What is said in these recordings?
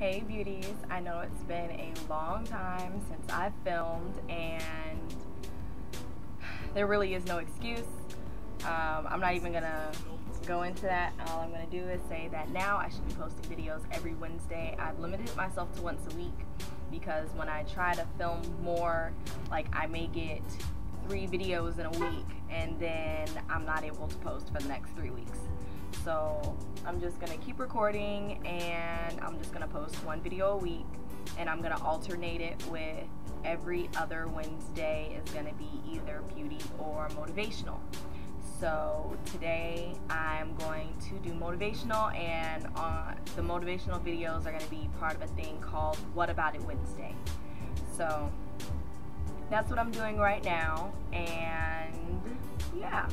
Hey beauties, I know it's been a long time since I've filmed and there really is no excuse. I'm not even gonna go into that. All I'm gonna do is say that now I should be posting videos every Wednesday. I've limited myself to once a week because when I try to film more, like I may get 3 videos in a week and then I'm not able to post for the next 3 weeks. So I'm just gonna keep recording and I'm just gonna post 1 video a week, and I'm gonna alternate it with every other Wednesday is gonna be either beauty or motivational. So today I'm going to do motivational, and the motivational videos are gonna be part of a thing called What About It Wednesday. So that's what I'm doing right now, and yeah.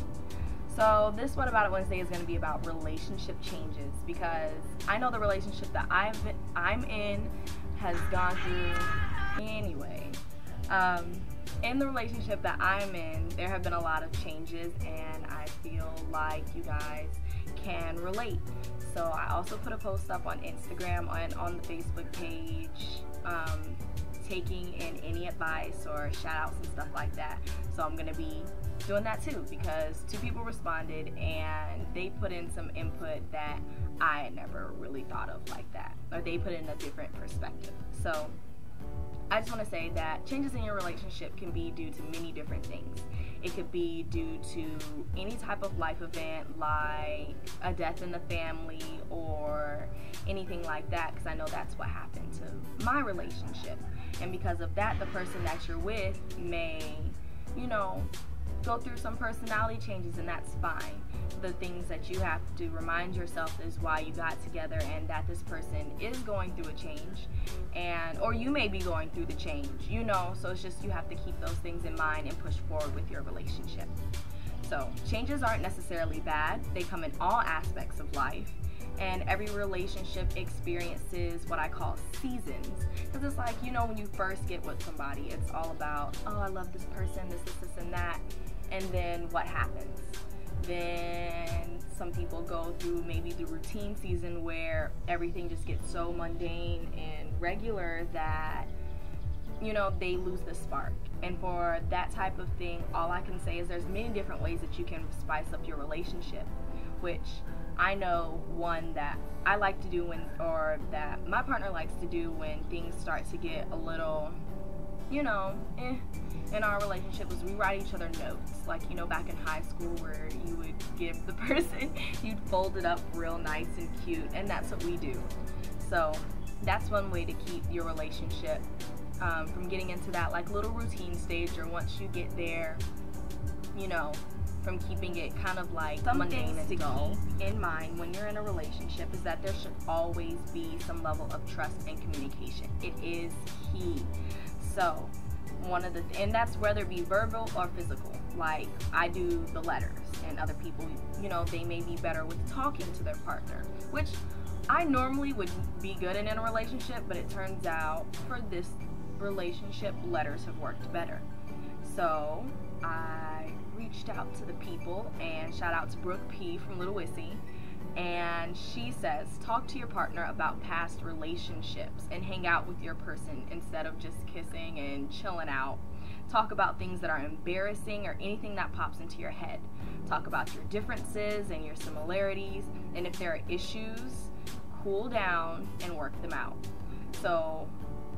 So this What About It Wednesday is going to be about relationship changes, because I know the relationship that I'm in has gone through anyway. In the relationship that I'm in, there have been a lot of changes, and I feel like you guys can relate. So I also put a post up on Instagram and on the Facebook page taking in any advice or shout outs and stuff like that. So I'm going to be doing that too, because 2 people responded and they put in some input that I had never really thought of like that, or they put in a different perspective. So I just want to say that changes in your relationship can be due to many different things. It could be due to any type of life event, like a death in the family or anything like that, because I know that's what happened to my relationship. And because of that, the person that you're with may, go through some personality changes, and that's fine. The things that you have to remind yourself is why you got together, and that this person is going through a change, or you may be going through the change, so it's just you have to keep those things in mind and push forward with your relationship. So changes aren't necessarily bad. They come in all aspects of life, and every relationship experiences what I call seasons, because it's like, when you first get with somebody, it's all about, oh, I love this person, this, and that. And then what happens? Then some people go through maybe the routine season where everything just gets so mundane and regular that, they lose the spark. And for that type of thing, all I can say is there's many different ways that you can spice up your relationship, which I know one that I like to do or that my partner likes to do when things start to get a little, in our relationship, was we write each other notes, like, back in high school where you would give the person, you'd fold it up real nice and cute, and that's what we do. So that's one way to keep your relationship from getting into that like little routine stage, or once you get there, from keeping it kind of like mundane and dull. In mind when you're in a relationship is that there should always be some level of trust and communication. It is key. So and that's whether it be verbal or physical. Like I do the letters, and other people, they may be better with talking to their partner, which I normally would be good in a relationship, but it turns out for this relationship, letters have worked better. So I reached out to the people, and shout out to Brooke P from Little Wissy, and she says talk to your partner about past relationships and hang out with your person instead of just kissing and chilling out. Talk about things that are embarrassing or anything that pops into your head. Talk about your differences and your similarities, and if there are issues, cool down and work them out. So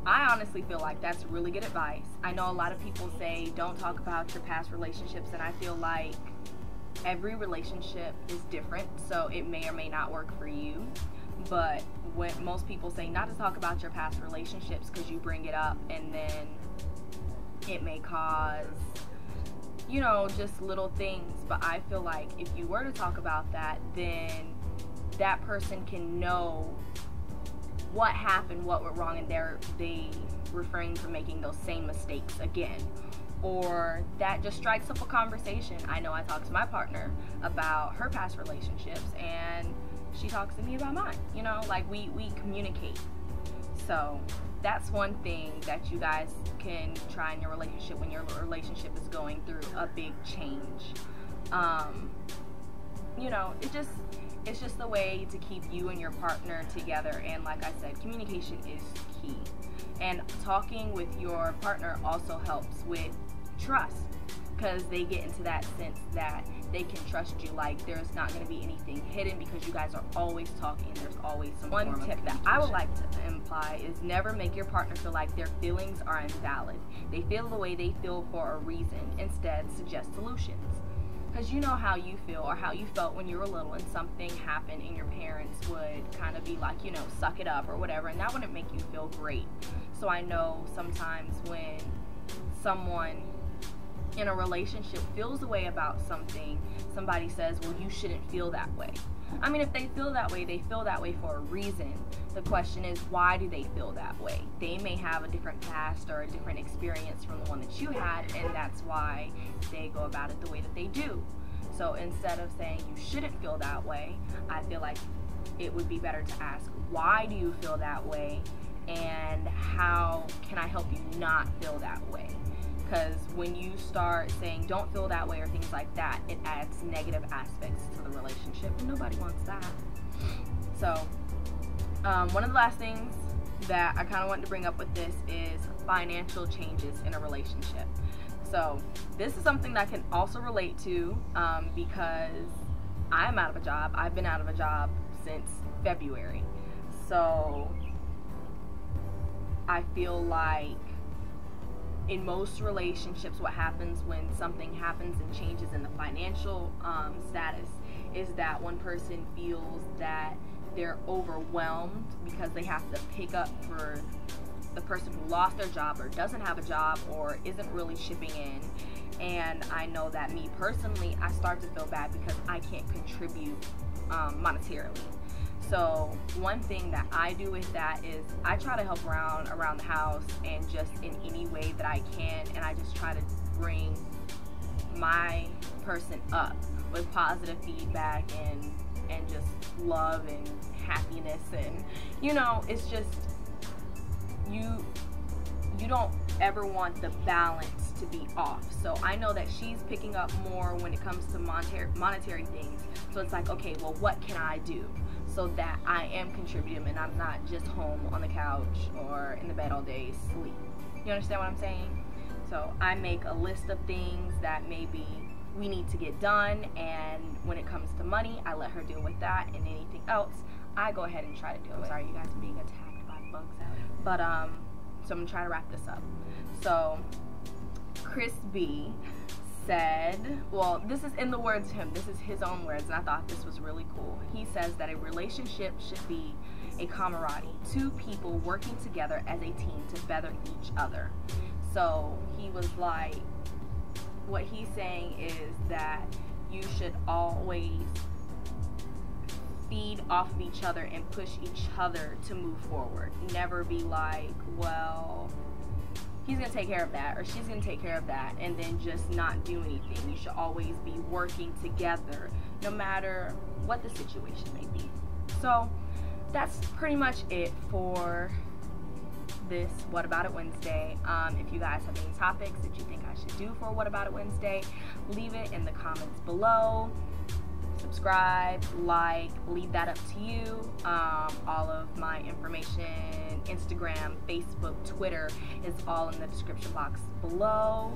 I honestly feel like that's really good advice. I know a lot of people say don't talk about your past relationships, and I feel like every relationship is different, so it may or may not work for you. But when most people say not to talk about your past relationships because you bring it up, and then it may cause, just little things. But I feel like if you were to talk about that, then that person can know what happened, what went wrong, and they refrain from making those same mistakes again. Or that just strikes up a conversation. I know I talk to my partner about her past relationships, and she talks to me about mine. Like we communicate. So that's one thing that you guys can try in your relationship when your relationship is going through a big change. it's just the way to keep you and your partner together. And like I said, communication is key. And talking with your partner also helps with trust, because they get into that sense that they can trust you. Like, there's not going to be anything hidden because you guys are always talking. There's always some form of communication. One tip that I would like to imply is never make your partner feel like their feelings are invalid. They feel the way they feel for a reason. Instead, suggest solutions. Because you know how you feel, or how you felt when you were little and something happened and your parents would kind of be like, you know, suck it up or whatever, and that wouldn't make you feel great. So I know sometimes when someone in a relationship feels a way about something, somebody says, well, you shouldn't feel that way. I mean, if they feel that way, they feel that way for a reason. The question is, why do they feel that way? They may have a different past or a different experience from the one that you had, and that's why they go about it the way that they do. So instead of saying you shouldn't feel that way, I feel like it would be better to ask, why do you feel that way, and how can I help you not feel that way? Because when you start saying don't feel that way or things like that, it adds negative aspects to the relationship, and nobody wants that. So one of the last things that I kind of wanted to bring up with this is financial changes in a relationship. So this is something that I can also relate to because I'm out of a job. I've been out of a job since February. So I feel like in most relationships, what happens when something happens and changes in the financial status is that one person feels that they're overwhelmed because they have to pick up for the person who lost their job or doesn't have a job or isn't really shipping in. And I know that me personally, I start to feel bad because I can't contribute monetarily. So one thing that I do with that is I try to help around the house and just in any way that I can, and I just try to bring my person up with positive feedback and just love and happiness. And you know, it's just you don't ever want the balance to be off. So I know that she's picking up more when it comes to monetary things. So it's like, okay, well, what can I do so that I am contributing and I'm not just home on the couch or in the bed all day sleep? You understand what I'm saying? So I make a list of things that maybe we need to get done, and when it comes to money, I let her deal with that, and anything else, I go ahead and try to deal with it. Sorry, you guys are being attacked by bugs out. But so I'm gonna try to wrap this up. So Chris B said, well, this is in the words of him, this is his own words, and I thought this was really cool. He says that a relationship should be a camaraderie, two people working together as a team to better each other. So he was like, what he's saying is that you should always feed off of each other and push each other to move forward. Never be like, well, he's gonna take care of that or she's gonna take care of that, and then just not do anything. You should always be working together no matter what the situation may be. So that's pretty much it for this What About It Wednesday. If you guys have any topics that you think I should do for What About It Wednesday, leave it in the comments below. Subscribe, like, leave that up to you. All of my information, Instagram, Facebook, Twitter, is all in the description box below.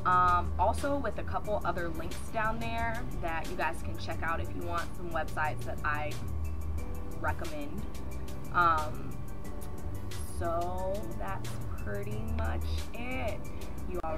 Also with a couple other links down there that you guys can check out if you want some websites that I recommend. So that's pretty much it. You all